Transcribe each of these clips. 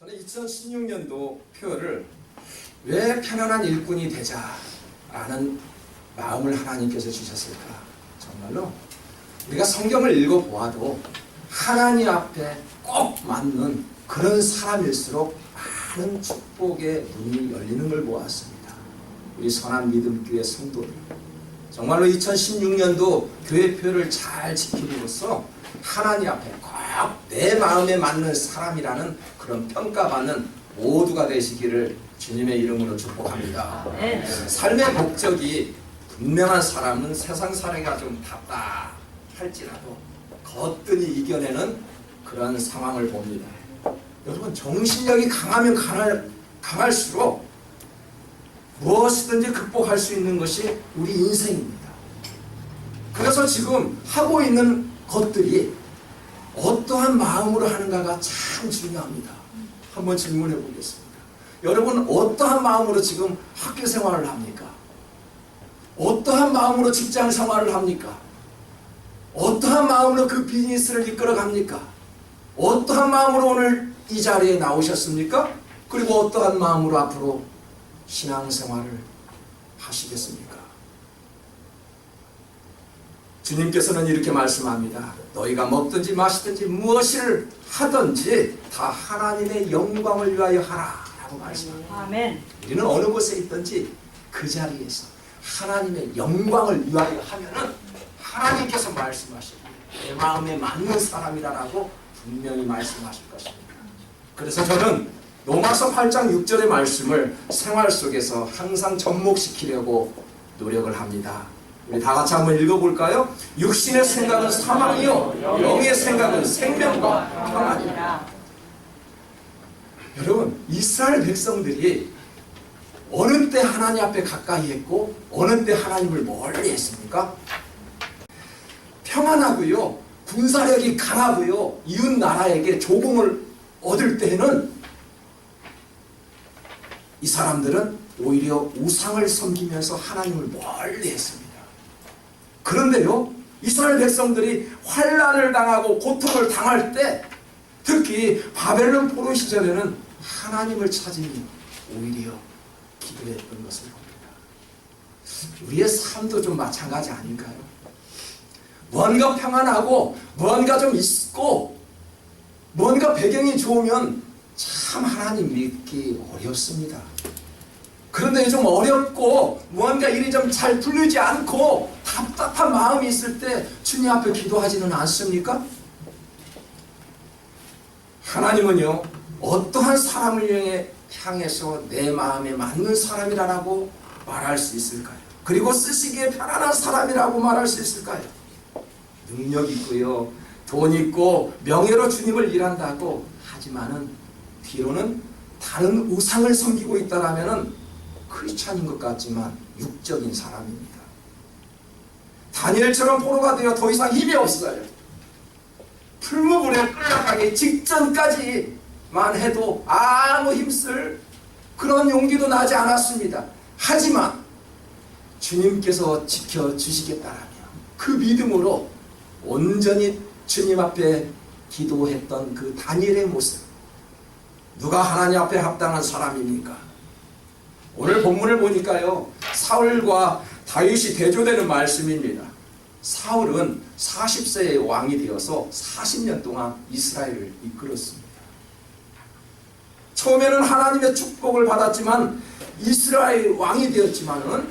저는 2016년도 표를 왜 편안한 일꾼이 되자라는 마음을 하나님께서 주셨을까? 정말로 우리가 성경을 읽어보아도 하나님 앞에 꼭 맞는 그런 사람일수록 많은 축복의 문이 열리는 걸 보았습니다. 우리 선한 믿음교회 성도들, 정말로 2016년도 교회표를 잘 지킴으로써 하나님 앞에 꼭 내 마음에 맞는 사람이라는 그런 평가받는 모두가 되시기를 주님의 이름으로 축복합니다. 삶의 목적이 분명한 사람은 세상 살이가 좀 답답할지라도 거뜬히 이겨내는 그런 상황을 봅니다. 여러분, 정신력이 강하면 강할수록 무엇이든지 극복할 수 있는 것이 우리 인생입니다. 그래서 지금 하고 있는 것들이 어떠한 마음으로 하는가가 참 중요합니다. 한번 질문해 보겠습니다. 여러분, 어떠한 마음으로 지금 학교 생활을 합니까? 어떠한 마음으로 직장 생활을 합니까? 어떠한 마음으로 그 비즈니스를 이끌어 갑니까? 어떠한 마음으로 오늘 이 자리에 나오셨습니까? 그리고 어떠한 마음으로 앞으로 신앙생활을 하시겠습니까? 주님께서는 이렇게 말씀합니다. 너희가 먹든지 마시든지 무엇을 하든지 다 하나님의 영광을 위하여 하라 라고 말씀합니다. 아멘. 우리는 어느 곳에 있든지 그 자리에서 하나님의 영광을 위하여 하면은 하나님께서 말씀하시고 내 마음에 맞는 사람이라고 분명히 말씀하실 것입니다. 그래서 저는 로마서 8장 6절의 말씀을 생활 속에서 항상 접목시키려고 노력을 합니다. 우리 다 같이 한번 읽어볼까요? 육신의 생각은 사망이요 영의 생각은 생명과 평안이라. 여러분, 이스라엘 백성들이 어느 때 하나님 앞에 가까이 했고 어느 때 하나님을 멀리 했습니까? 평안하고요, 군사력이 강하고요, 이웃 나라에게 조공을 얻을 때는 이 사람들은 오히려 우상을 섬기면서 하나님을 멀리 했습니다. 그런데요, 이스라엘 백성들이 환난을 당하고 고통을 당할 때, 특히 바벨론 포로 시절에는 하나님을 찾으니 오히려 기도했던 것을 봅니다. 우리의 삶도 좀 마찬가지 아닌가요? 뭔가 평안하고 뭔가 좀 있고 뭔가 배경이 좋으면 참 하나님 믿기 어렵습니다. 그런데 좀 어렵고 뭔가 일이 좀 잘 풀리지 않고 답답한 마음이 있을 때 주님 앞에 기도하지는 않습니까? 하나님은요, 어떠한 사람을 향해서 내 마음에 맞는 사람이라고 말할 수 있을까요? 그리고 쓰시기에 편안한 사람이라고 말할 수 있을까요? 능력 있고요, 돈 있고 명예로 주님을 일한다고 하지만은 뒤로는 다른 우상을 섬기고 있다라면은 크리스찬인 것 같지만 육적인 사람입니다. 다니엘처럼 포로가 되어 더 이상 힘이 없어요. 풀무불에 끌려가기 직전까지만 해도 아무 힘쓸 그런 용기도 나지 않았습니다. 하지만 주님께서 지켜주시겠다라며 그 믿음으로 온전히 주님 앞에 기도했던 그 다니엘의 모습, 누가 하나님 앞에 합당한 사람입니까? 오늘 본문을 보니까요, 사울과 다윗이 대조되는 말씀입니다. 사울은 40세의 왕이 되어서 40년 동안 이스라엘을 이끌었습니다. 처음에는 하나님의 축복을 받았지만 이스라엘 왕이 되었지만은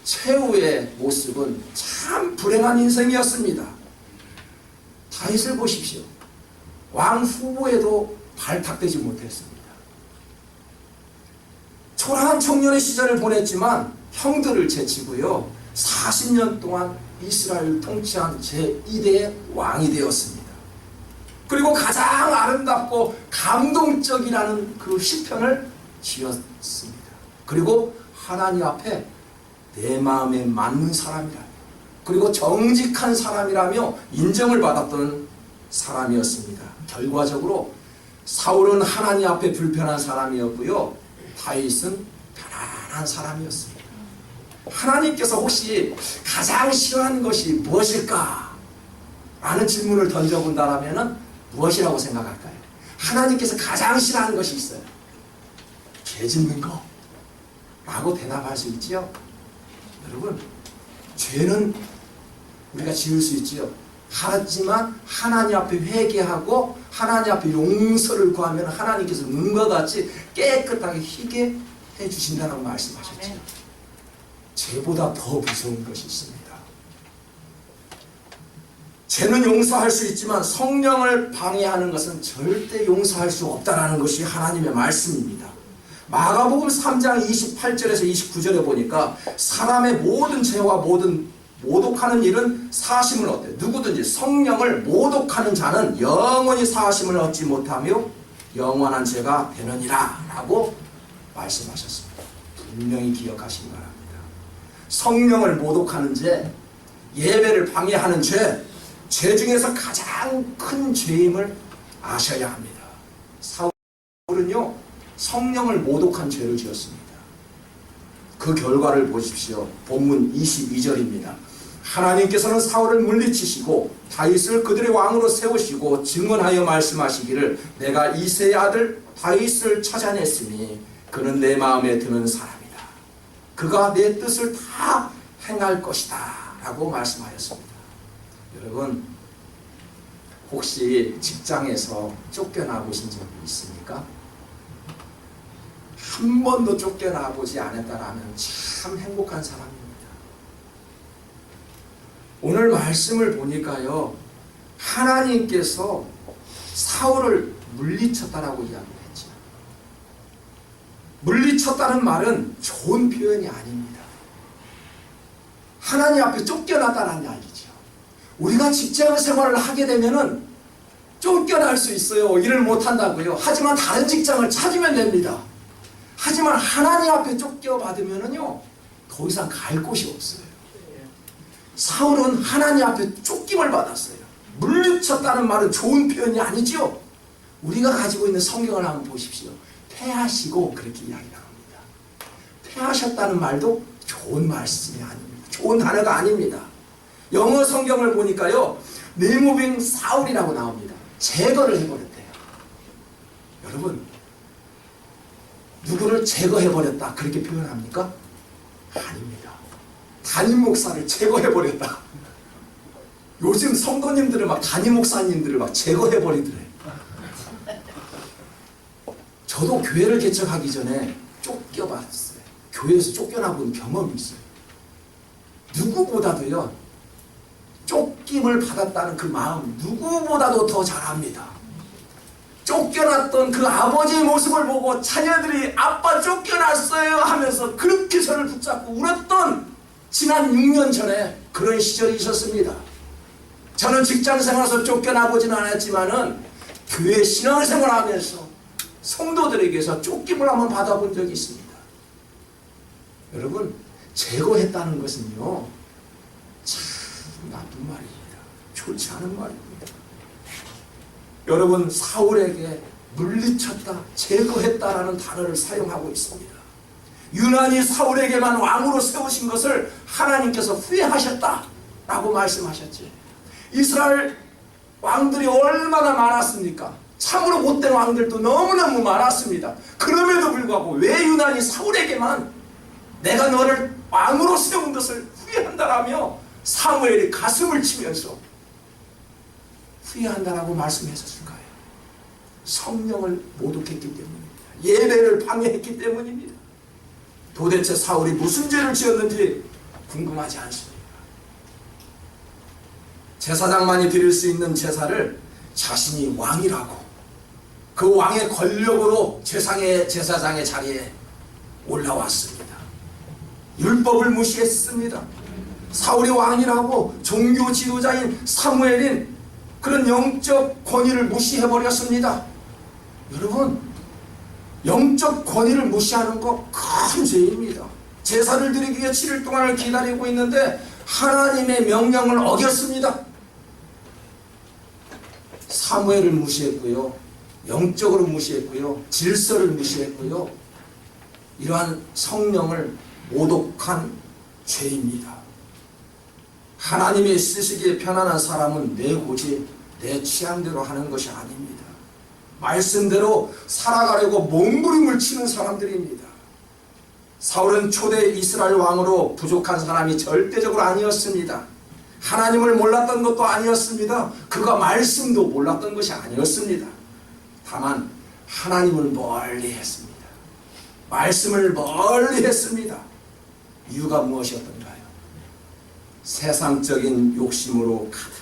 최후의 모습은 참 불행한 인생이었습니다. 다윗을 보십시오. 왕 후보에도 발탁되지 못했습니다. 초라한 청년의 시절을 보냈지만 형들을 제치고요, 40년 동안 이스라엘을 통치한 제2대의 왕이 되었습니다. 그리고 가장 아름답고 감동적이라는 그 시편을 지었습니다. 그리고 하나님 앞에 내 마음에 맞는 사람이라며, 그리고 정직한 사람이라며 인정을 받았던 사람이었습니다. 결과적으로 사울은 하나님 앞에 불편한 사람이었고요, 다윗은 편안한 사람이었습니다. 하나님께서 혹시 가장 싫어하는 것이 무엇일까? 라는 질문을 던져본다면 무엇이라고 생각할까요? 하나님께서 가장 싫어하는 것이 있어요. 죄 짓는 거 라고 대답할 수 있지요. 여러분, 죄는 우리가 지을 수 있지요. 하지만 하나님 앞에 회개하고 하나님 앞에 용서를 구하면 하나님께서 눈과 같이 깨끗하게 희게 해주신다는 말씀하셨죠. 죄보다 더 무서운 것이 있습니다. 죄는 용서할 수 있지만 성령을 방해하는 것은 절대 용서할 수 없다는 것이 하나님의 말씀입니다. 마가복음 3장 28절에서 29절에 보니까 사람의 모든 죄와 모든 모독하는 일은 사심을 얻대. 누구든지 성령을 모독하는 자는 영원히 사심을 얻지 못하며 영원한 죄가 되느니라 라고 말씀하셨습니다. 분명히 기억하시기 바랍니다. 성령을 모독하는 죄, 예배를 방해하는 죄, 죄 중에서 가장 큰 죄임을 아셔야 합니다. 사울은요, 성령을 모독한 죄를 지었습니다. 그 결과를 보십시오. 본문 22절입니다. 하나님께서는 사울을 물리치시고 다윗을 그들의 왕으로 세우시고 증언하여 말씀하시기를 내가 이새의 아들 다윗을 찾아냈으니 그는 내 마음에 드는 사람이다. 그가 내 뜻을 다 행할 것이다 라고 말씀하였습니다. 여러분, 혹시 직장에서 쫓겨나 보신 적이 있습니까? 한 번도 쫓겨나 보지 않았다라면 참 행복한 사람입니다. 오늘 말씀을 보니까요, 하나님께서 사울을 물리쳤다라고 이야기했죠. 물리쳤다는 말은 좋은 표현이 아닙니다. 하나님 앞에 쫓겨났다는 이야기죠. 우리가 직장 생활을 하게 되면은 쫓겨날 수 있어요. 일을 못한다고요. 하지만 다른 직장을 찾으면 됩니다. 하지만 하나님 앞에 쫓겨받으면은요, 더 이상 갈 곳이 없어요. 사울은 하나님 앞에 쫓김을 받았어요. 물리쳤다는 말은 좋은 표현이 아니지요. 우리가 가지고 있는 성경을 한번 보십시오. 패하시고 그렇게 이야기 나옵니다. 패하셨다는 말도 좋은 말씀이 아닙니다. 좋은 단어가 아닙니다. 영어 성경을 보니까요, 리무빙 사울이라고 나옵니다. 제거를 해버렸대요. 여러분, 누구를 제거해버렸다 그렇게 표현합니까? 아닙니다. 담임 목사를 제거해버렸다. 요즘 성도님들을 막 담임 목사님들을 막 제거해버리더래. 저도 교회를 개척하기 전에 쫓겨봤어요. 교회에서 쫓겨나본 경험이 있어요. 누구보다도요, 쫓김을 받았다는 그 마음 누구보다도 더 잘합니다. 쫓겨났던 그 아버지의 모습을 보고 자녀들이 아빠 쫓겨났어요 하면서 그렇게 저를 붙잡고 울었던 지난 6년 전에 그런 시절이 있었습니다. 저는 직장생활에서 쫓겨나보지는 않았지만은 교회 신앙생활하면서 성도들에게서 쫓김을 한번 받아본 적이 있습니다. 여러분, 제거했다는 것은요, 참 나쁜 말입니다. 좋지 않은 말입니다. 여러분, 사울에게 물리쳤다, 제거했다라는 단어를 사용하고 있습니다. 유난히 사울에게만 왕으로 세우신 것을 하나님께서 후회하셨다라고 말씀하셨지. 이스라엘 왕들이 얼마나 많았습니까? 참으로 못된 왕들도 너무너무 많았습니다. 그럼에도 불구하고 왜 유난히 사울에게만 내가 너를 왕으로 세운 것을 후회한다라며 사무엘이 가슴을 치면서 후회한다라고 말씀했었을까요? 성령을 모독했기 때문입니다. 예배를 방해했기 때문입니다. 도대체 사울이 무슨 죄를 지었는지 궁금하지 않습니다. 제사장만이 드릴 수 있는 제사를 자신이 왕이라고 그 왕의 권력으로 제사장의 자리에 올라왔습니다. 율법을 무시했습니다. 사울이 왕이라고 종교 지도자인 사무엘인 그런 영적 권위를 무시해버렸습니다. 여러분, 영적 권위를 무시하는 거 큰 죄입니다. 제사를 드리기 위해 7일 동안을 기다리고 있는데 하나님의 명령을 어겼습니다. 사무엘을 무시했고요, 영적으로 무시했고요, 질서를 무시했고요, 이러한 성령을 모독한 죄입니다. 하나님이 쓰시기에 편안한 사람은 내 고집, 내 취향대로 하는 것이 아닙니다. 말씀대로 살아가려고 몸부림을 치는 사람들입니다. 사울은 초대 이스라엘 왕으로 부족한 사람이 절대적으로 아니었습니다. 하나님을 몰랐던 것도 아니었습니다. 그가 말씀도 몰랐던 것이 아니었습니다. 다만 하나님을 멀리 했습니다. 말씀을 멀리 했습니다. 이유가 무엇이었던가요? 세상적인 욕심으로 가득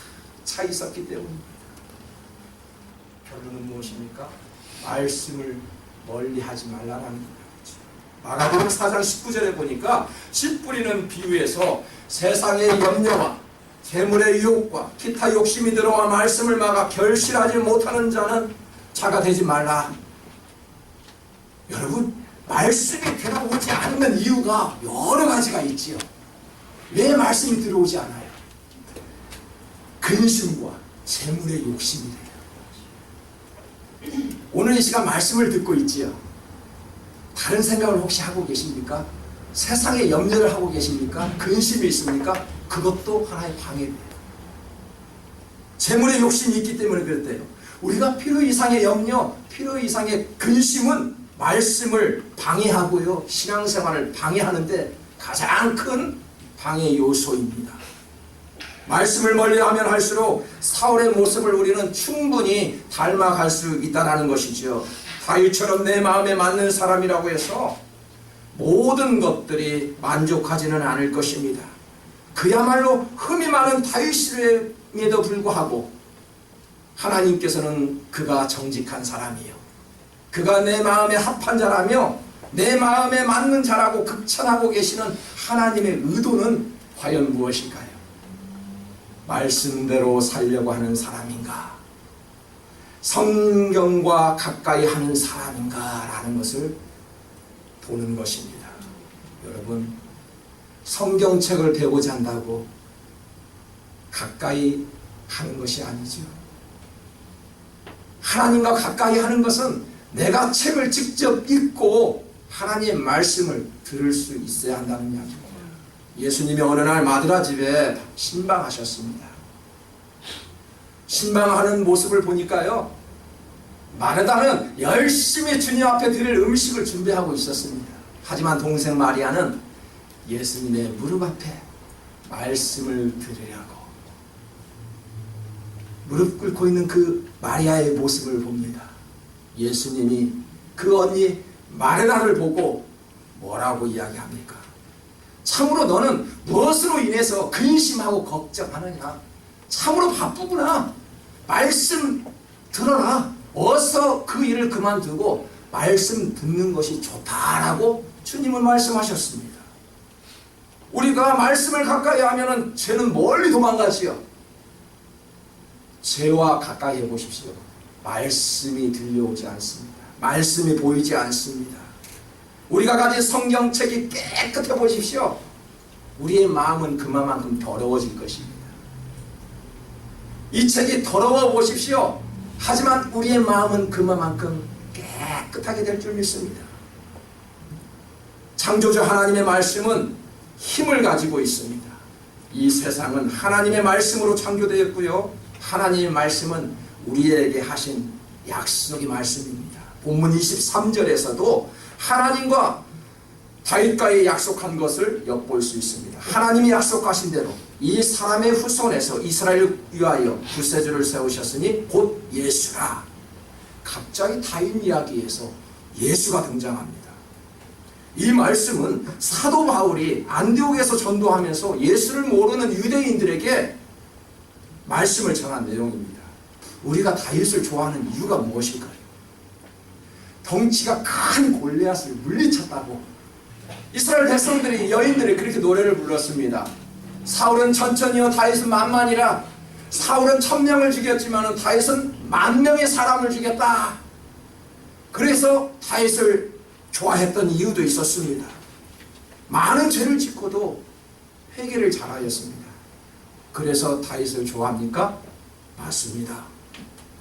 차 있었기 때문입니다. 결론은 무엇입니까? 말씀을 멀리 하지 말라는 거예요. 마가복음 4장 19절에 보니까 씨 뿌리는 비유에서 세상의 염려와 재물의 유혹과 기타 욕심이 들어와 말씀을 막아 결실하지 못하는 자가 되지 말라. 여러분, 말씀이 들어오지 않는 이유가 여러 가지가 있지요. 왜 말씀이 들어오지 않아요? 근심과 재물의 욕심이래요. 오늘 이 시간 말씀을 듣고 있지요. 다른 생각을 혹시 하고 계십니까? 세상에 염려를 하고 계십니까? 근심이 있습니까? 그것도 하나의 방해예요. 재물의 욕심이 있기 때문에 그랬대요. 우리가 필요 이상의 염려, 필요 이상의 근심은 말씀을 방해하고요, 신앙생활을 방해하는데 가장 큰 방해 요소입니다. 말씀을 멀리하면 할수록 사울의 모습을 우리는 충분히 닮아갈 수 있다는 것이죠. 다윗처럼 내 마음에 맞는 사람이라고 해서 모든 것들이 만족하지는 않을 것입니다. 그야말로 흠이 많은 다윗임에도 불구하고 하나님께서는 그가 정직한 사람이요, 그가 내 마음에 합한 자라며 내 마음에 맞는 자라고 극찬하고 계시는 하나님의 의도는 과연 무엇일까요? 말씀대로 살려고 하는 사람인가? 성경과 가까이 하는 사람인가? 라는 것을 보는 것입니다. 여러분, 성경책을 배우자 한다고 가까이 하는 것이 아니죠. 하나님과 가까이 하는 것은 내가 책을 직접 읽고 하나님의 말씀을 들을 수 있어야 한다는 이야기입니다. 예수님이 어느 날 마드라 집에 신방하셨습니다. 신방하는 모습을 보니까요, 마르다는 열심히 주님 앞에 드릴 음식을 준비하고 있었습니다. 하지만 동생 마리아는 예수님의 무릎 앞에 말씀을 들으려고 무릎 꿇고 있는 그 마리아의 모습을 봅니다. 예수님이 그 언니 마르다를 보고 뭐라고 이야기합니까? 참으로 너는 무엇으로 인해서 근심하고 걱정하느냐? 참으로 바쁘구나. 말씀 들어라. 어서 그 일을 그만두고 말씀 듣는 것이 좋다라고 주님은 말씀하셨습니다. 우리가 말씀을 가까이 하면은 죄는 멀리 도망가지요. 죄와 가까이 해보십시오. 말씀이 들려오지 않습니다. 말씀이 보이지 않습니다. 우리가 가진 성경책이 깨끗해 보십시오. 우리의 마음은 그만큼 더러워질 것입니다. 이 책이 더러워 보십시오. 하지만 우리의 마음은 그만큼 깨끗하게 될 줄 믿습니다. 창조주 하나님의 말씀은 힘을 가지고 있습니다. 이 세상은 하나님의 말씀으로 창조되었고요, 하나님의 말씀은 우리에게 하신 약속의 말씀입니다. 본문 23절에서도 하나님과 다윗과의 약속한 것을 엿볼 수 있습니다. 하나님이 약속하신 대로 이 사람의 후손에서 이스라엘을 위하여 구세주를 세우셨으니 곧 예수라. 갑자기 다윗 이야기에서 예수가 등장합니다. 이 말씀은 사도 바울이 안디옥에서 전도하면서 예수를 모르는 유대인들에게 말씀을 전한 내용입니다. 우리가 다윗을 좋아하는 이유가 무엇일까요? 덩치가 큰 골리앗을 물리쳤다고 이스라엘 백성들이, 여인들이 그렇게 노래를 불렀습니다. 사울은 천천히요 다윗은 만만이라. 사울은 1000명을 죽였지만 다윗은 10,000명의 사람을 죽였다. 그래서 다윗을 좋아했던 이유도 있었습니다. 많은 죄를 짓고도 회개를 잘하였습니다. 그래서 다윗을 좋아합니까? 맞습니다.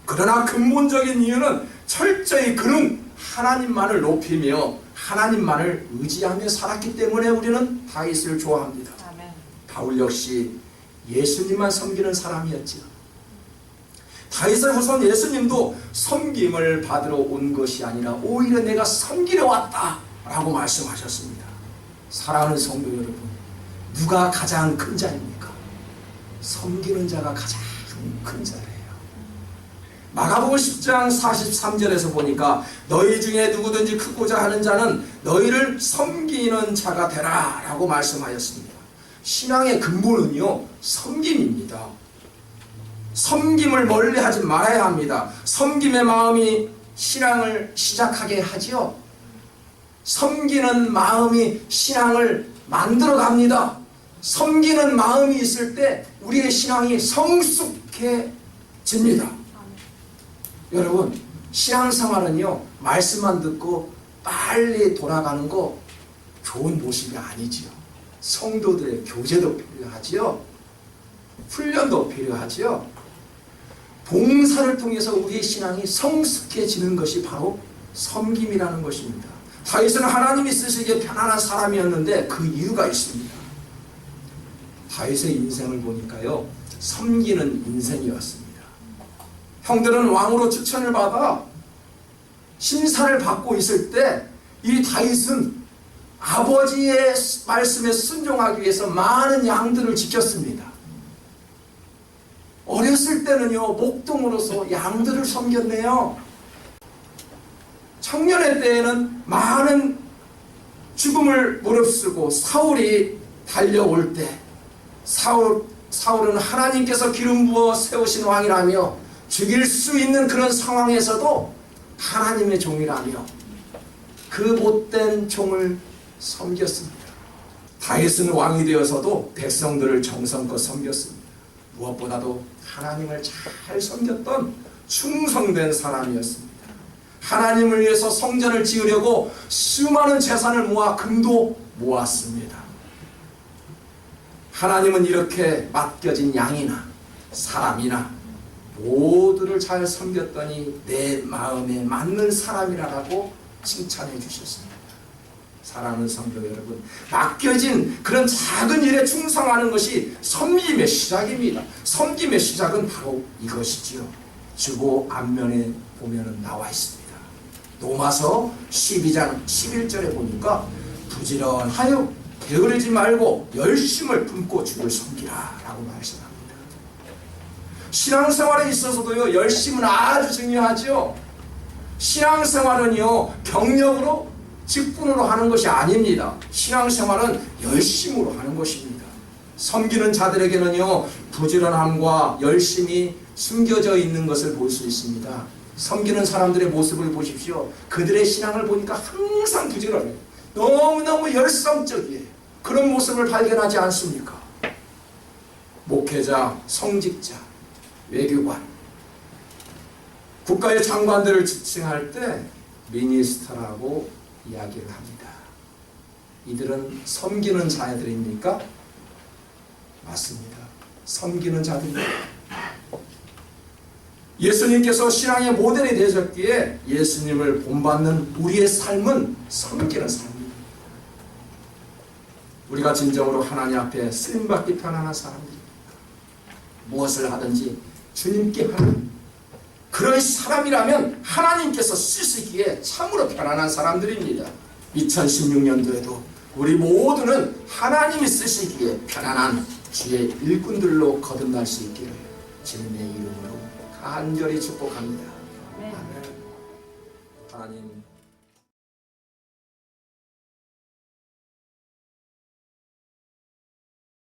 그러나 근본적인 이유는 철저히 그는 하나님만을 높이며 하나님만을 의지하며 살았기 때문에 우리는 다윗을 좋아합니다. 아멘. 바울 역시 예수님만 섬기는 사람이었지요. 다윗의 후손 예수님도 섬김을 받으러 온 것이 아니라 오히려 내가 섬기러 왔다 라고 말씀하셨습니다. 사랑하는 성도 여러분, 누가 가장 큰 자입니까? 섬기는 자가 가장 큰 자예요. 마가복음 10장 43절에서 보니까 너희 중에 누구든지 크고자 하는 자는 너희를 섬기는 자가 되라 라고 말씀하였습니다. 신앙의 근본은요, 섬김입니다. 섬김을 멀리하지 말아야 합니다. 섬김의 마음이 신앙을 시작하게 하지요. 섬기는 마음이 신앙을 만들어 갑니다. 섬기는 마음이 있을 때 우리의 신앙이 성숙해집니다. 여러분, 신앙생활은요, 말씀만 듣고 빨리 돌아가는 거 좋은 모습이 아니지요. 성도들의 교제도 필요하지요. 훈련도 필요하지요. 봉사를 통해서 우리의 신앙이 성숙해지는 것이 바로 섬김이라는 것입니다. 다윗은 하나님이 쓰시기에 편안한 사람이었는데 그 이유가 있습니다. 다윗의 인생을 보니까요, 섬기는 인생이었습니다. 형들은 왕으로 추천을 받아 심사를 받고 있을 때 이 다윗은 아버지의 말씀에 순종하기 위해서 많은 양들을 지켰습니다. 어렸을 때는요, 목동으로서 양들을 섬겼네요. 청년의 때에는 많은 죽음을 무릅쓰고 사울이 달려올 때 사울은 하나님께서 기름 부어 세우신 왕이라며 죽일 수 있는 그런 상황에서도 하나님의 종이라며 그 못된 종을 섬겼습니다. 다윗은 왕이 되어서도 백성들을 정성껏 섬겼습니다. 무엇보다도 하나님을 잘 섬겼던 충성된 사람이었습니다. 하나님을 위해서 성전을 지으려고 수많은 재산을 모아 금도 모았습니다. 하나님은 이렇게 맡겨진 양이나 사람이나 모두를 잘 섬겼더니 내 마음에 맞는 사람이라고 칭찬해 주셨습니다. 사랑하는 성도 여러분, 맡겨진 그런 작은 일에 충성하는 것이 섬김의 시작입니다. 섬김의 시작은 바로 이것이지요. 주보 앞면에 보면 나와 있습니다. 로마서 12장 11절에 보니까 부지런하여 게으르지 말고 열심을 품고 주를 섬기라 라고 말씀합니다. 신앙생활에 있어서도요, 열심은 아주 중요하죠. 신앙생활은요, 경력으로 직분으로 하는 것이 아닙니다. 신앙생활은 열심으로 하는 것입니다. 섬기는 자들에게는요, 부지런함과 열심이 숨겨져 있는 것을 볼 수 있습니다. 섬기는 사람들의 모습을 보십시오. 그들의 신앙을 보니까 항상 부지런해요. 너무너무 열성적이에요. 그런 모습을 발견하지 않습니까? 목회자, 성직자, 외교관, 국가의 장관들을 지칭할 때 미니스터라고 이야기를 합니다. 이들은 섬기는 자들입니까? 맞습니다. 섬기는 자들입니다. 예수님께서 신앙의 모델이 되셨기에 예수님을 본받는 우리의 삶은 섬기는 삶입니다. 우리가 진정으로 하나님 앞에 쓰임받기 편안한 사람들입니다. 무엇을 하든지 주님께 하는 그런 사람이라면 하나님께서 쓰시기에 참으로 편안한 사람들입니다. 2016년도에도 우리 모두는 하나님이 쓰시기에 편안한 주의 일꾼들로 거듭날 수 있기를 주님의 이름으로 간절히 축복합니다. 아멘. 하나님